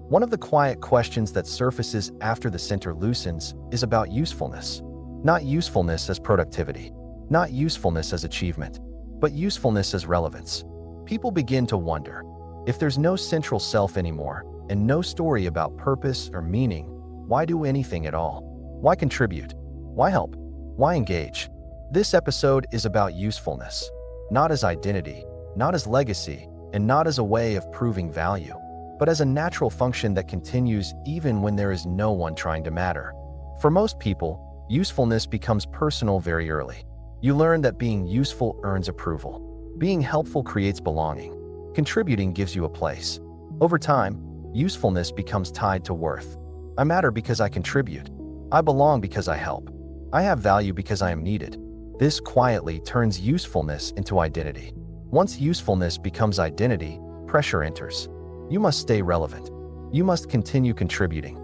One of the quiet questions that surfaces after the center loosens is about usefulness. Not usefulness as productivity, not usefulness as achievement, but usefulness as relevance. People begin to wonder, if there's no central self anymore, and no story about purpose or meaning, why do anything at all? Why contribute? Why help? Why engage? This episode is about usefulness, not as identity, not as legacy, and not as a way of proving value, but as a natural function that continues even when there is no one trying to matter. For most people, usefulness becomes personal very early. You learn that being useful earns approval. Being helpful creates belonging. Contributing gives you a place. Over time, usefulness becomes tied to worth. I matter because I contribute. I belong because I help. I have value because I am needed. This quietly turns usefulness into identity. Once usefulness becomes identity, pressure enters. You must stay relevant. You must continue contributing.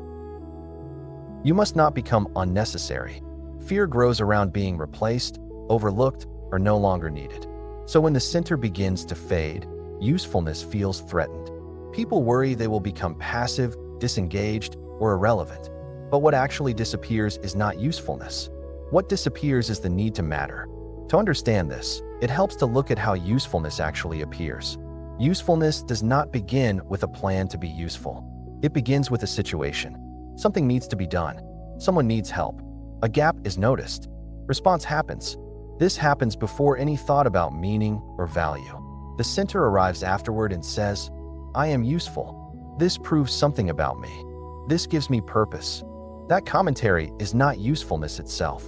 You must not become unnecessary. Fear grows around being replaced, overlooked, or no longer needed. So when the center begins to fade, usefulness feels threatened. People worry they will become passive, disengaged, or irrelevant. But what actually disappears is not usefulness. What disappears is the need to matter. To understand this, it helps to look at how usefulness actually appears. Usefulness does not begin with a plan to be useful. It begins with a situation. Something needs to be done. Someone needs help. A gap is noticed. Response happens. This happens before any thought about meaning or value. The center arrives afterward and says, I am useful. This proves something about me. This gives me purpose. That commentary is not usefulness itself.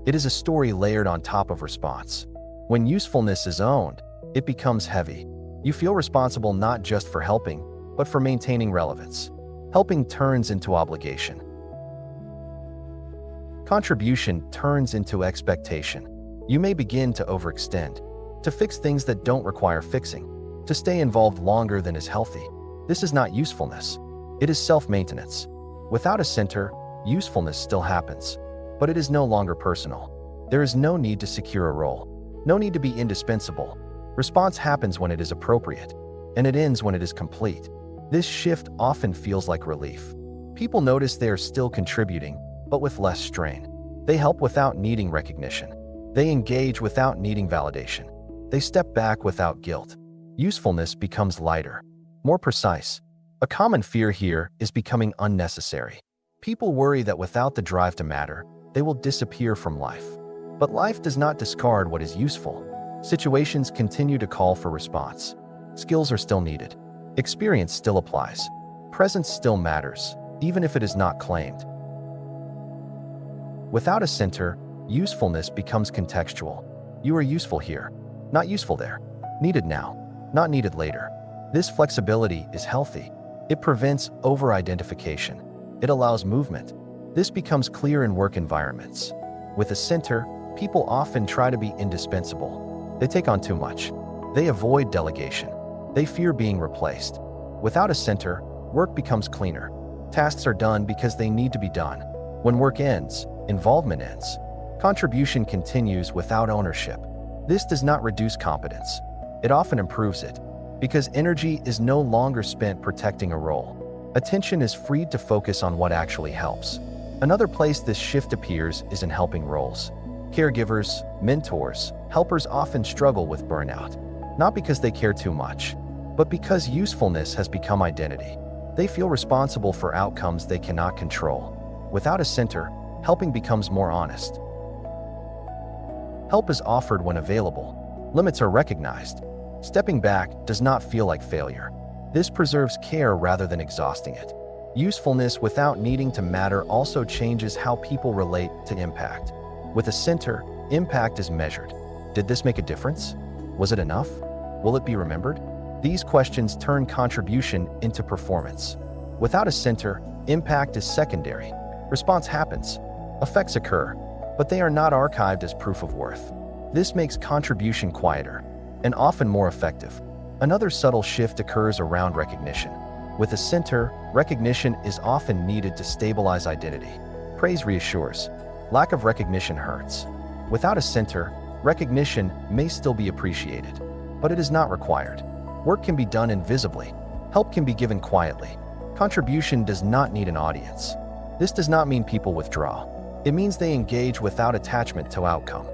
It is a story layered on top of response. When usefulness is owned, it becomes heavy. You feel responsible not just for helping, but for maintaining relevance. Helping turns into obligation. Contribution turns into expectation. You may begin to overextend, to fix things that don't require fixing, to stay involved longer than is healthy. This is not usefulness. It is self-maintenance. Without a center, usefulness still happens, but it is no longer personal. There is no need to secure a role, no need to be indispensable. Response happens when it is appropriate, and it ends when it is complete. This shift often feels like relief. People notice they are still contributing, but with less strain. They help without needing recognition. They engage without needing validation. They step back without guilt. Usefulness becomes lighter, more precise. A common fear here is becoming unnecessary. People worry that without the drive to matter, they will disappear from life. But life does not discard what is useful. Situations continue to call for response. Skills are still needed. Experience still applies. Presence still matters, even if it is not claimed. Without a center, usefulness becomes contextual. You are useful here, not useful there. Needed now, not needed later. This flexibility is healthy. It prevents over-identification. It allows movement. This becomes clear in work environments. With a center, people often try to be indispensable. They take on too much. They avoid delegation. They fear being replaced. Without a center, work becomes cleaner. Tasks are done because they need to be done. When work ends, involvement ends. Contribution continues without ownership. This does not reduce competence. It often improves it, because energy is no longer spent protecting a role. Attention is freed to focus on what actually helps. Another place this shift appears is in helping roles. Caregivers, mentors, helpers often struggle with burnout, not because they care too much, but because usefulness has become identity. They feel responsible for outcomes they cannot control. Without a center, helping becomes more honest. Help is offered when available. Limits are recognized. Stepping back does not feel like failure. This preserves care rather than exhausting it. Usefulness without needing to matter also changes how people relate to impact. With a center, impact is measured. Did this make a difference? Was it enough? Will it be remembered? These questions turn contribution into performance. Without a center, impact is secondary. Response happens. Effects occur, but they are not archived as proof of worth. This makes contribution quieter and often more effective. Another subtle shift occurs around recognition. With a center, recognition is often needed to stabilize identity. Praise reassures. Lack of recognition hurts. Without a center, recognition may still be appreciated, but it is not required. Work can be done invisibly. Help can be given quietly. Contribution does not need an audience. This does not mean people withdraw. It means they engage without attachment to outcome.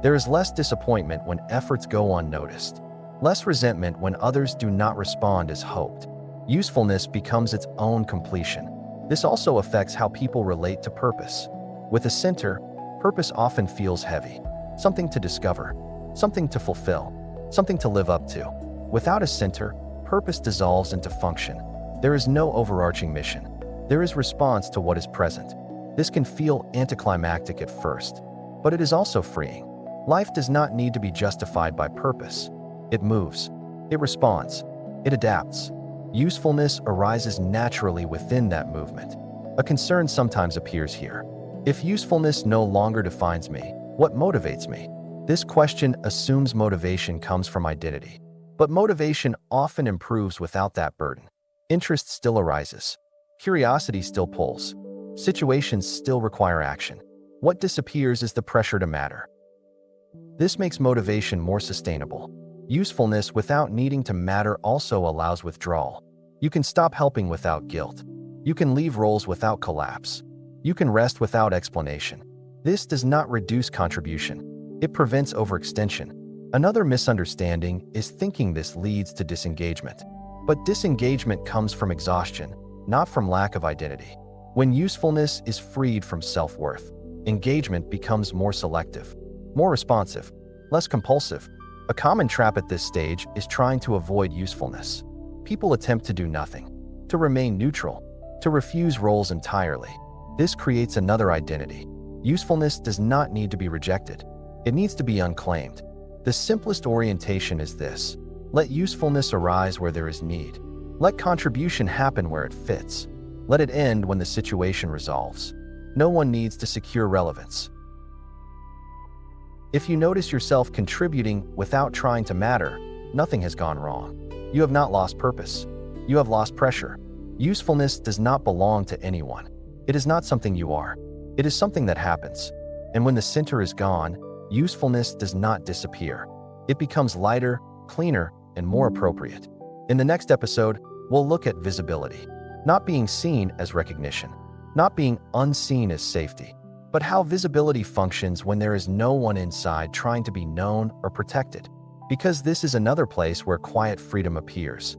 There is less disappointment when efforts go unnoticed, less resentment when others do not respond as hoped. Usefulness becomes its own completion. This also affects how people relate to purpose. With a center, purpose often feels heavy. Something to discover, something to fulfill, something to live up to. Without a center, purpose dissolves into function. There is no overarching mission. There is response to what is present. This can feel anticlimactic at first, but it is also freeing. Life does not need to be justified by purpose. It moves. It responds. It adapts. Usefulness arises naturally within that movement. A concern sometimes appears here. If usefulness no longer defines me, what motivates me? This question assumes motivation comes from identity. But motivation often improves without that burden. Interest still arises. Curiosity still pulls. Situations still require action. What disappears is the pressure to matter. This makes motivation more sustainable. Usefulness without needing to matter also allows withdrawal. You can stop helping without guilt. You can leave roles without collapse. You can rest without explanation. This does not reduce contribution. It prevents overextension. Another misunderstanding is thinking this leads to disengagement. But disengagement comes from exhaustion, not from lack of identity. When usefulness is freed from self-worth, engagement becomes more selective, more responsive, less compulsive. A common trap at this stage is trying to avoid usefulness. People attempt to do nothing, to remain neutral, to refuse roles entirely. This creates another identity. Usefulness does not need to be rejected. It needs to be unclaimed. The simplest orientation is this: let usefulness arise where there is need. Let contribution happen where it fits. Let it end when the situation resolves. No one needs to secure relevance. If you notice yourself contributing without trying to matter, nothing has gone wrong. You have not lost purpose. You have lost pressure. Usefulness does not belong to anyone. It is not something you are. It is something that happens. And when the center is gone, usefulness does not disappear. It becomes lighter, cleaner, and more appropriate. In the next episode, we'll look at visibility. Not being seen as recognition. Not being unseen as safety. But how visibility functions when there is no one inside trying to be known or protected. Because this is another place where quiet freedom appears.